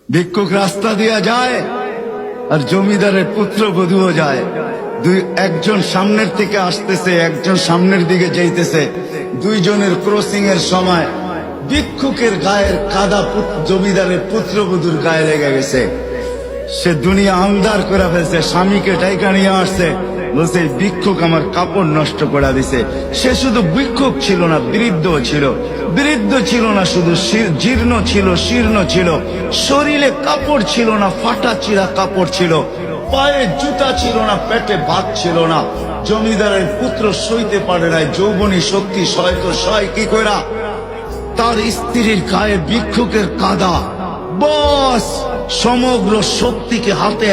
ভিক্ষুক রাস্তা দিয়া যায় আর জমিদারের পুত্রবধূও যায়। একজন সামনের থেকে আসতেছে, একজন সামনের দিকে যাইতেছে। দুইজনের ক্রসিং এর সময় ভিক্ষুকের গায়ের কাদা জমিদারের পুত্রবধূর গায়ে লেগে গেছে। সে দুনিয়া আন্ধার করে ফেলছে, স্বামীকে টাইকা নিয়ে আসছে, বলছে ভিক্ষুক আমার কাপড় নষ্ট করে দিছে। সে শুধু ভিক্ষুক ছিল না, বৃদ্ধ ছিল। বৃদ্ধ ছিল না শুধু, জীর্ণ ছিল, শীর্ণ ছিল। শরীরে কাপড় ছিল না, ফাটা চিরা কাপড় ছিল। পায়ে জুতা ছিল না, পেটে ভাত ছিল না। জমিদারের পুত্র সইতে পারে নাই, যৌবনী শক্তি সয় তো সয় কি কইরা তার স্ত্রীর গায়ে ভিক্ষুকের কাদা। বস সমগ্র শক্তিকে হাতে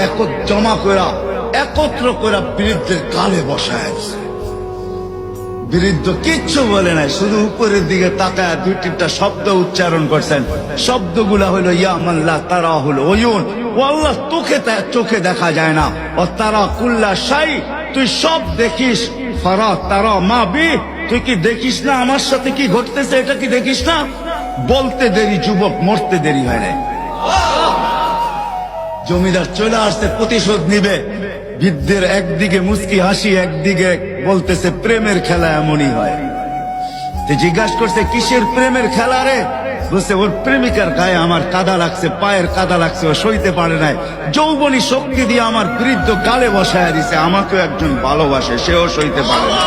জমা করা, একত্র করা বৃদ্ধের গালে বসায়। বৃদ্ধ কিচ্ছু বলে নাই, শুধু উপরের দিকে তাকায় দুই তিনটা শব্দ উচ্চারণ করছেন। শব্দগুলা হলো ইয়া মাল্লাহ তারা হলো ওয়ুন, ও আল্লাহ চোখে দেখা যায় না। ও তারা কুল্লা শাই, তুই সব দেখিস। ফারা তারা মা বি, তুই কি দেখিস না আমার সাথে কি ঘটতেছে? এটা কি দেখিস না? বলতে দেরি যুবক, মরতে দেরি হয় না। জমিদার চলে আসছে, প্রতিশোধ নিবে। বৃদ্ধের একদিকে মুস্কি হাসি, একদিকে বলতেছে প্রেমের খেলা এমনই হয়। জিজ্ঞাসা করছে কিসের প্রেমের খেলা রে? বলছে ওর প্রেমিকার গায়ে আমার কাদা লাগছে, পায়ের কাদা লাগছে, ও সইতে পারে নাই। যৌবনী শক্তি দিয়ে আমার বৃদ্ধ গালে বসায় দিছে। আমাকেও একজন ভালোবাসে, সেও সইতে পারে না,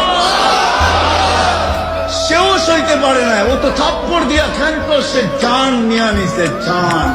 সেও সইতে পারে না। ও তো থাপ্পড় দিয়া ক্ষান্ত, সে জান নিয়ে নিছে, জান।